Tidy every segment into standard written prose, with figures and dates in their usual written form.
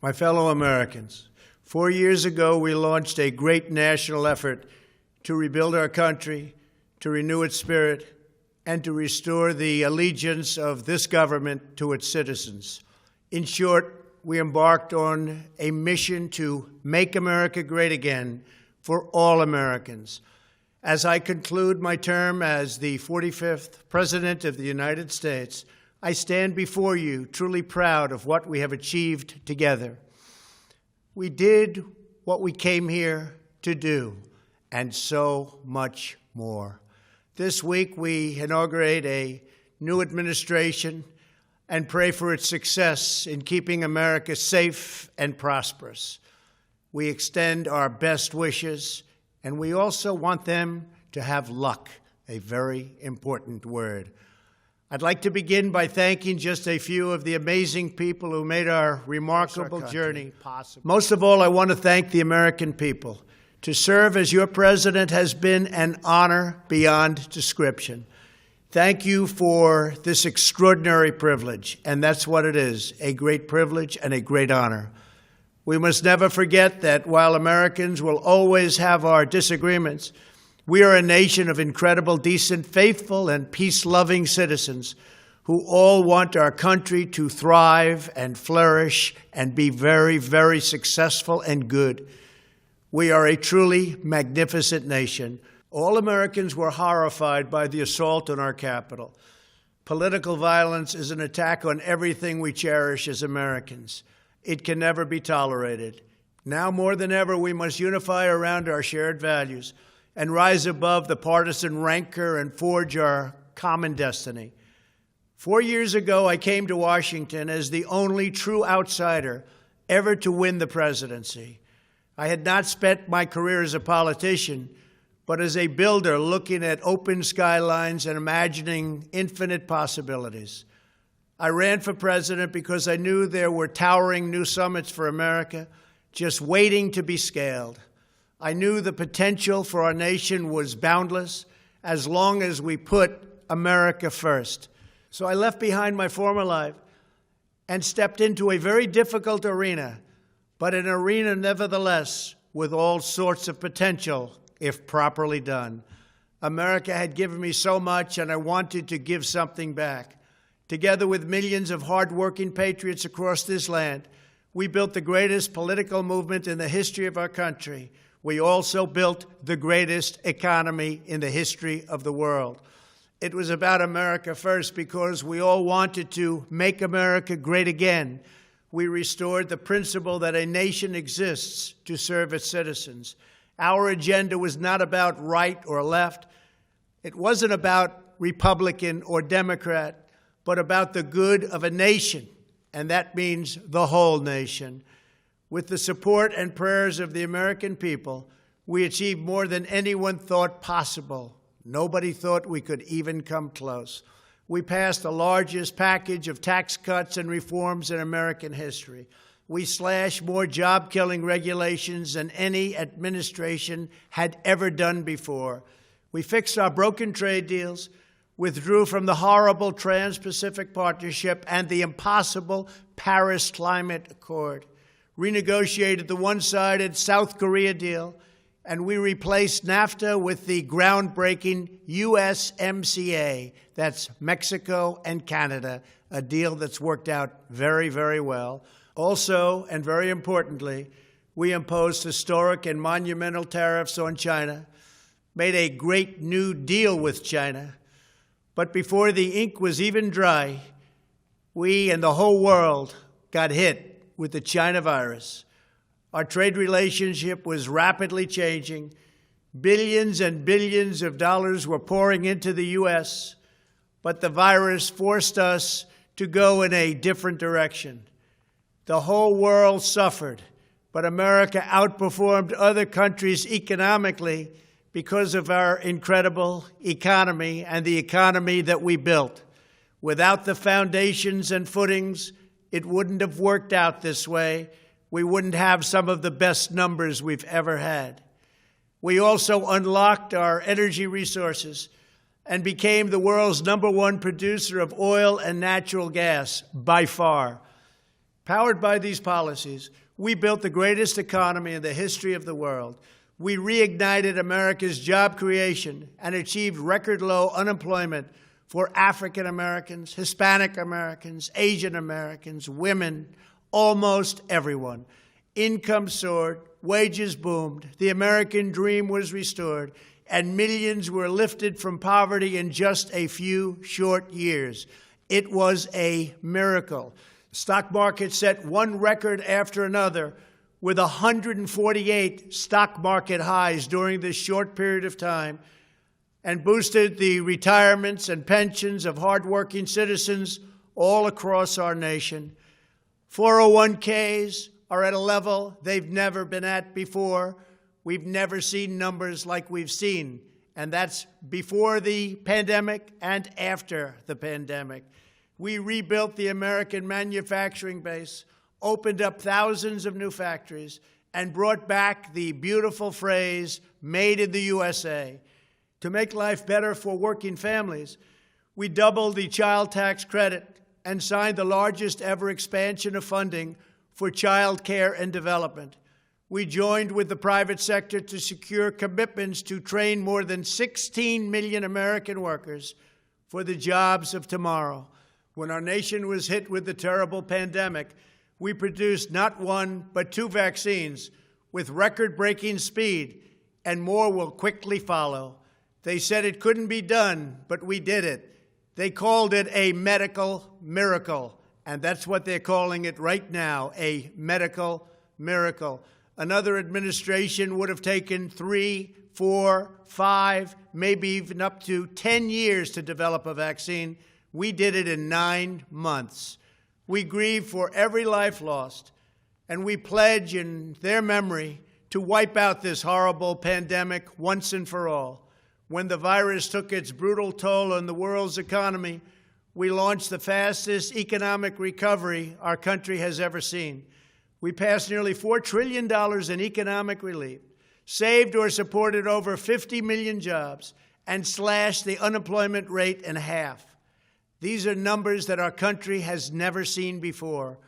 My fellow Americans, 4 years ago, we launched a great national effort to rebuild our country, to renew its spirit, and to restore the allegiance of this government to its citizens. In short, we embarked on a mission to make America great again for all Americans. As I conclude my term as the 45th President of the United States, I stand before you truly proud of what we have achieved together. We did what we came here to do, and so much more. This week, we inaugurate a new administration and pray for its success in keeping America safe and prosperous. We extend our best wishes, and we also want them to have luck, a very important word. I'd like to begin by thanking just a few of the amazing people who made our remarkable journey possible. Most of all, I want to thank the American people. To serve as your president has been an honor beyond description. Thank you for this extraordinary privilege, and that's what it is, a great privilege and a great honor. We must never forget that while Americans will always have our disagreements, we are a nation of incredible, decent, faithful, and peace-loving citizens who all want our country to thrive and flourish and be very, very successful and good. We are a truly magnificent nation. All Americans were horrified by the assault on our Capitol. Political violence is an attack on everything we cherish as Americans. It can never be tolerated. Now more than ever, we must unify around our shared values and rise above the partisan rancor and forge our common destiny. 4 years ago, I came to Washington as the only true outsider ever to win the presidency. I had not spent my career as a politician, but as a builder looking at open skylines and imagining infinite possibilities. I ran for president because I knew there were towering new summits for America just waiting to be scaled. I knew the potential for our nation was boundless as long as we put America first. So I left behind my former life and stepped into a very difficult arena, but an arena nevertheless with all sorts of potential if properly done. America had given me so much, and I wanted to give something back. Together with millions of hardworking patriots across this land, we built the greatest political movement in the history of our country. We also built the greatest economy in the history of the world. It was about America first because we all wanted to make America great again. We restored the principle that a nation exists to serve its citizens. Our agenda was not about right or left. It wasn't about Republican or Democrat, but about the good of a nation, and that means the whole nation. With the support and prayers of the American people, we achieved more than anyone thought possible. Nobody thought we could even come close. We passed the largest package of tax cuts and reforms in American history. We slashed more job-killing regulations than any administration had ever done before. We fixed our broken trade deals, withdrew from the horrible Trans-Pacific Partnership and the impossible Paris Climate Accord, renegotiated the one-sided South Korea deal, and we replaced NAFTA with the groundbreaking USMCA. That's Mexico and Canada, a deal that's worked out very, very well. Also, and very importantly, we imposed historic and monumental tariffs on China, made a great new deal with China. But before the ink was even dry, we and the whole world got hit with the China virus. Our trade relationship was rapidly changing. Billions and billions of dollars were pouring into the U.S., but the virus forced us to go in a different direction. The whole world suffered, but America outperformed other countries economically because of our incredible economy and the economy that we built. Without the foundations and footings, it wouldn't have worked out this way. We wouldn't have some of the best numbers we've ever had. We also unlocked our energy resources and became the world's #1 producer of oil and natural gas by far. Powered by these policies, we built the greatest economy in the history of the world. We reignited America's job creation and achieved record low unemployment for African Americans, Hispanic Americans, Asian Americans, women, almost everyone. Income soared, wages boomed, the American dream was restored, and millions were lifted from poverty in just a few short years. It was a miracle. The stock market set one record after another, with 148 stock market highs during this short period of time, and boosted the retirements and pensions of hardworking citizens all across our nation. 401ks are at a level they've never been at before. We've never seen numbers like we've seen, and that's before the pandemic and after the pandemic. We rebuilt the American manufacturing base, opened up thousands of new factories, and brought back the beautiful phrase, made in the USA. To make life better for working families, we doubled the child tax credit and signed the largest ever expansion of funding for child care and development. We joined with the private sector to secure commitments to train more than 16 million American workers for the jobs of tomorrow. When our nation was hit with the terrible pandemic, we produced not one, but 2 vaccines with record-breaking speed, and more will quickly follow. They said it couldn't be done, but we did it. They called it a medical miracle, and that's what they're calling it right now, a medical miracle. Another administration would have taken 3, 4, 5, maybe even up to 10 years to develop a vaccine. We did it in 9 months. We grieve for every life lost, and we pledge in their memory to wipe out this horrible pandemic once and for all. When the virus took its brutal toll on the world's economy, we launched the fastest economic recovery our country has ever seen. We passed nearly $4 trillion in economic relief, saved or supported over 50 million jobs, and slashed the unemployment rate in half. These are numbers that our country has never seen before.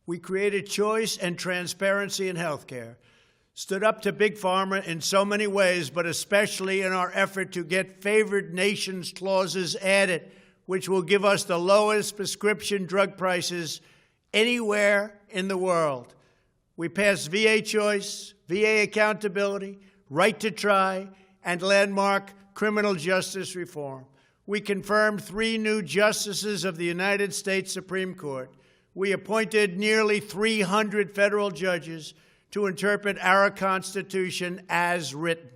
We created choice and transparency in health care, stood up to Big Pharma in so many ways, but especially in our effort to get favored nations clauses added, which will give us the lowest prescription drug prices anywhere in the world. We passed VA choice, VA accountability, right to try, and landmark criminal justice reform. We confirmed 3 new justices of the United States Supreme Court. We appointed nearly 300 federal judges to interpret our Constitution as written.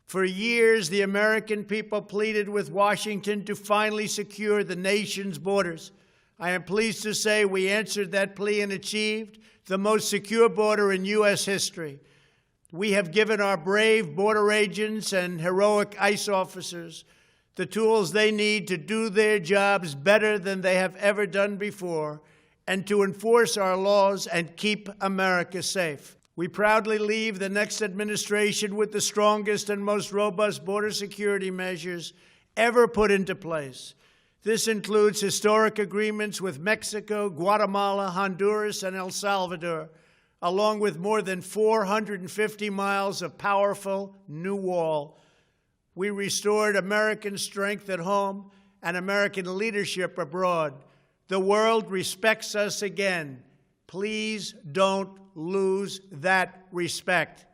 For years, the American people pleaded with Washington to finally secure the nation's borders. I am pleased to say we answered that plea and achieved the most secure border in U.S. history. We have given our brave border agents and heroic ICE officers the tools they need to do their jobs better than they have ever done before, and to enforce our laws and keep America safe. We proudly leave the next administration with the strongest and most robust border security measures ever put into place. This includes historic agreements with Mexico, Guatemala, Honduras, and El Salvador, along with more than 450 miles of powerful new wall. We restored American strength at home and American leadership abroad. The world respects us again. Please don't lose that respect.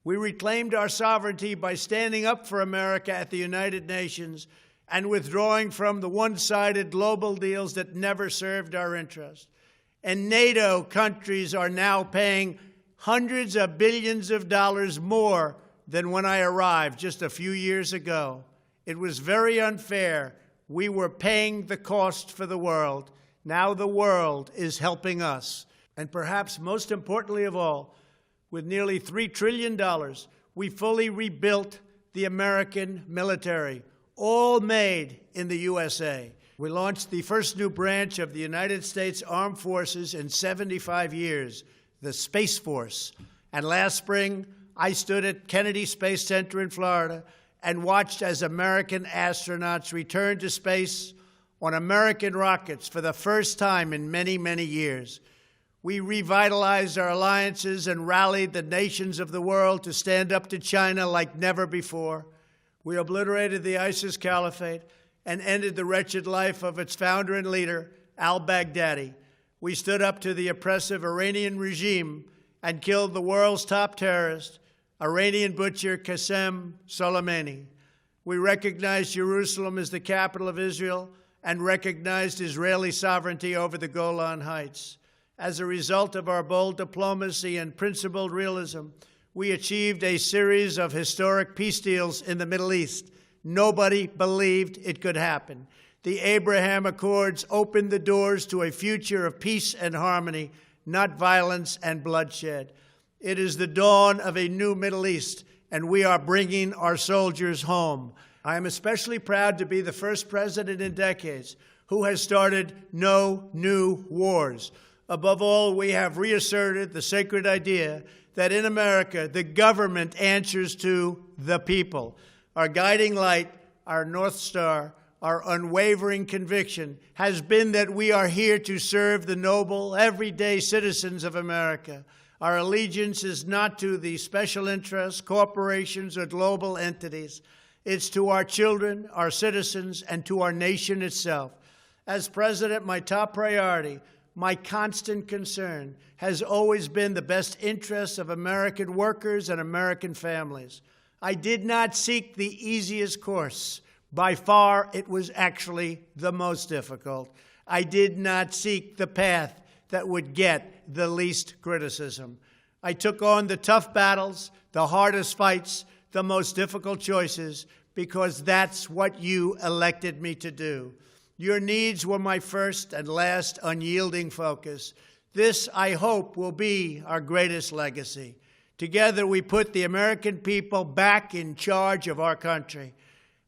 We reclaimed our sovereignty by standing up for America at the United Nations and withdrawing from the one-sided global deals that never served our interest. And NATO countries are now paying hundreds of billions of dollars more than when I arrived just a few years ago. It was very unfair. We were paying the cost for the world. Now the world is helping us. And perhaps most importantly of all, with nearly $3 trillion, we fully rebuilt the American military, all made in the USA. We launched the first new branch of the United States Armed Forces in 75 years, the Space Force. And last spring, I stood at Kennedy Space Center in Florida and watched as American astronauts returned to space on American rockets for the first time in many, many years. We revitalized our alliances and rallied the nations of the world to stand up to China like never before. We obliterated the ISIS caliphate and ended the wretched life of its founder and leader, al-Baghdadi. We stood up to the oppressive Iranian regime and killed the world's top terrorist, Iranian butcher Qasem Soleimani. We recognized Jerusalem as the capital of Israel and recognized Israeli sovereignty over the Golan Heights. As a result of our bold diplomacy and principled realism, we achieved a series of historic peace deals in the Middle East. Nobody believed it could happen. The Abraham Accords opened the doors to a future of peace and harmony, not violence and bloodshed. It is the dawn of a new Middle East, and we are bringing our soldiers home. I am especially proud to be the first president in decades who has started no new wars. Above all, we have reasserted the sacred idea that in America, the government answers to the people. Our guiding light, our North Star, our unwavering conviction has been that we are here to serve the noble, everyday citizens of America. Our allegiance is not to the special interests, corporations, or global entities. It's to our children, our citizens, and to our nation itself. As president, my top priority, my constant concern, has always been the best interests of American workers and American families. I did not seek the easiest course. By far, it was actually the most difficult. I did not seek the path that would get the least criticism. I took on the tough battles, the hardest fights, the most difficult choices, because that's what you elected me to do. Your needs were my first and last unyielding focus. This, I hope, will be our greatest legacy. Together, we put the American people back in charge of our country.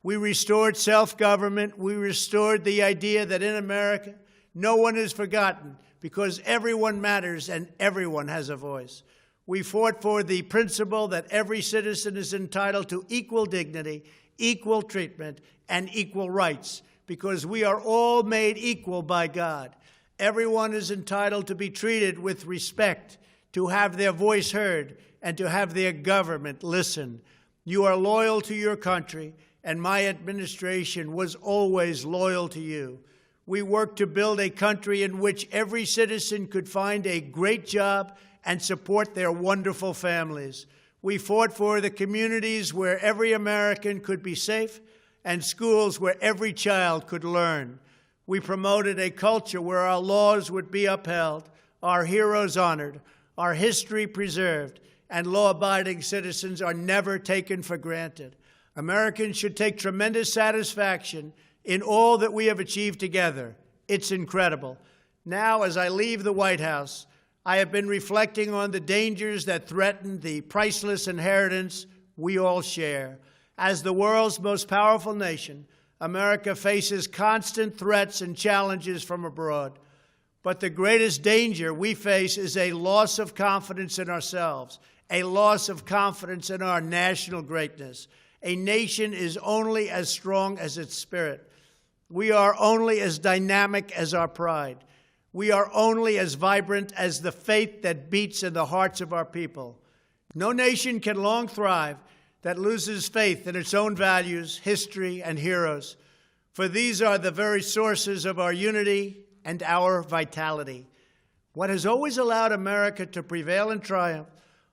We restored self-government. We restored the idea that in America, no one is forgotten because everyone matters and everyone has a voice. We fought for the principle that every citizen is entitled to equal dignity, equal treatment, and equal rights, because we are all made equal by God. Everyone is entitled to be treated with respect, to have their voice heard, and to have their government listen. You are loyal to your country, and my administration was always loyal to you. We worked to build a country in which every citizen could find a great job and support their wonderful families. We fought for the communities where every American could be safe and schools where every child could learn. We promoted a culture where our laws would be upheld, our heroes honored, our history preserved, and law-abiding citizens are never taken for granted. Americans should take tremendous satisfaction in all that we have achieved together. It's incredible. Now, as I leave the White House, I have been reflecting on the dangers that threaten the priceless inheritance we all share. As the world's most powerful nation, America faces constant threats and challenges from abroad. But the greatest danger we face is a loss of confidence in ourselves, a loss of confidence in our national greatness. A nation is only as strong as its spirit. We are only as dynamic as our pride. We are only as vibrant as the faith that beats in the hearts of our people. No nation can long thrive that loses faith in its own values, history, and heroes, for these are the very sources of our unity and our vitality. What has always allowed America to prevail and triumph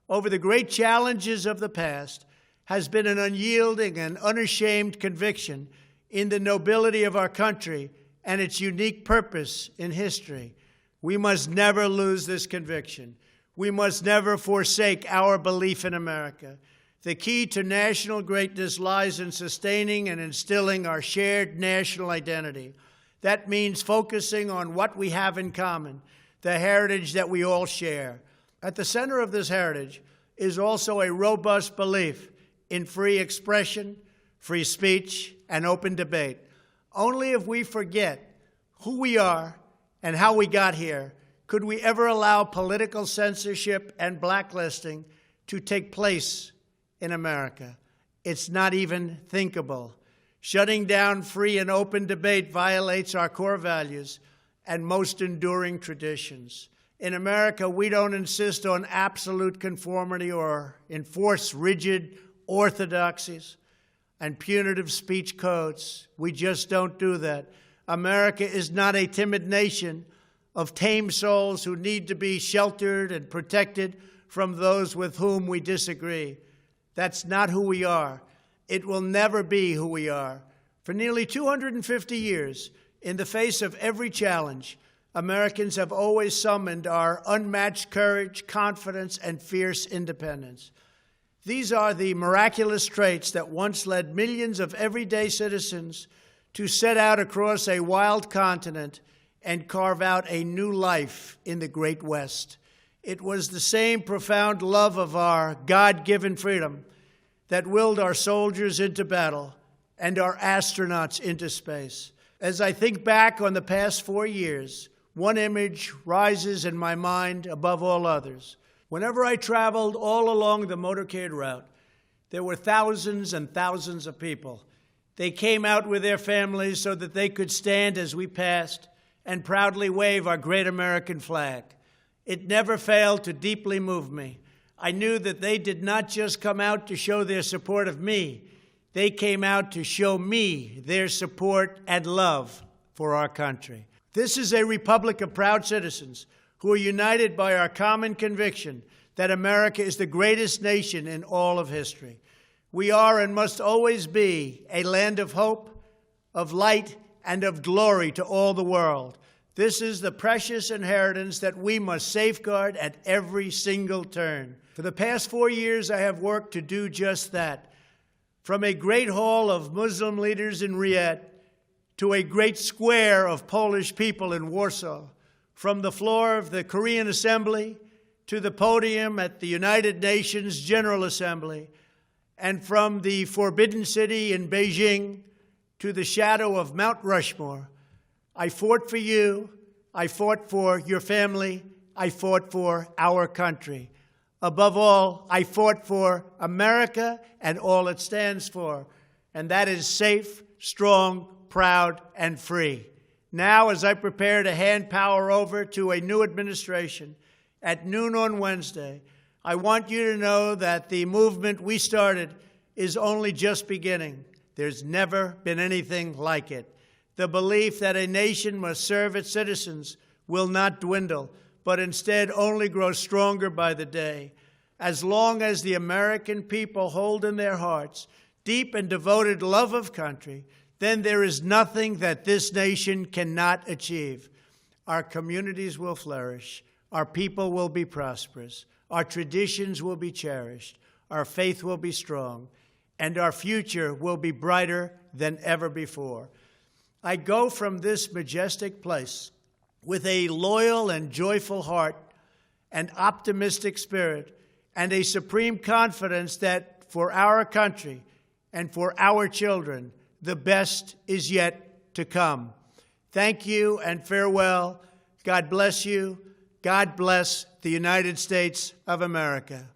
over the great challenges of the past has been an unyielding and unashamed conviction in the nobility of our country and its unique purpose in history. We must never lose this conviction. We must never forsake our belief in America. The key to national greatness lies in sustaining and instilling our shared national identity. That means focusing on what we have in common, the heritage that we all share. At the center of this heritage is also a robust belief in free expression, free speech, and open debate. Only if we forget who we are and how we got here could we ever allow political censorship and blacklisting to take place in America. It's not even thinkable. Shutting down free and open debate violates our core values and most enduring traditions. In America, we don't insist on absolute conformity or enforce rigid orthodoxies and punitive speech codes. We just don't do that. America is not a timid nation of tame souls who need to be sheltered and protected from those with whom we disagree. That's not who we are. It will never be who we are. For nearly 250 years, in the face of every challenge, Americans have always summoned our unmatched courage, confidence, and fierce independence. These are the miraculous traits that once led millions of everyday citizens to set out across a wild continent and carve out a new life in the Great West. It was the same profound love of our God-given freedom that willed our soldiers into battle and our astronauts into space. As I think back on the past 4 years, one image rises in my mind above all others. Whenever I traveled all along the motorcade route, there were thousands and thousands of people. They came out with their families so that they could stand as we passed and proudly wave our great American flag. It never failed to deeply move me. I knew that they did not just come out to show their support of me. They came out to show me their support and love for our country. This is a republic of proud citizens who are united by our common conviction that America is the greatest nation in all of history. We are and must always be a land of hope, of light, and of glory to all the world. This is the precious inheritance that we must safeguard at every single turn. For the past 4 years, I have worked to do just that. From a great hall of Muslim leaders in Riyadh to a great square of Polish people in Warsaw, from the floor of the Korean Assembly to the podium at the United Nations General Assembly, and from the Forbidden City in Beijing to the shadow of Mount Rushmore, I fought for you, I fought for your family, I fought for our country. Above all, I fought for America and all it stands for, and that is safe, strong, proud, and free. Now, as I prepare to hand power over to a new administration at noon on Wednesday, I want you to know that the movement we started is only just beginning. There's never been anything like it. The belief that a nation must serve its citizens will not dwindle, but instead only grow stronger by the day. As long as the American people hold in their hearts deep and devoted love of country, then there is nothing that this nation cannot achieve. Our communities will flourish. Our people will be prosperous. Our traditions will be cherished. Our faith will be strong. And our future will be brighter than ever before. I go from this majestic place with a loyal and joyful heart, an optimistic spirit, and a supreme confidence that for our country and for our children, the best is yet to come. Thank you and farewell. God bless you. God bless the United States of America.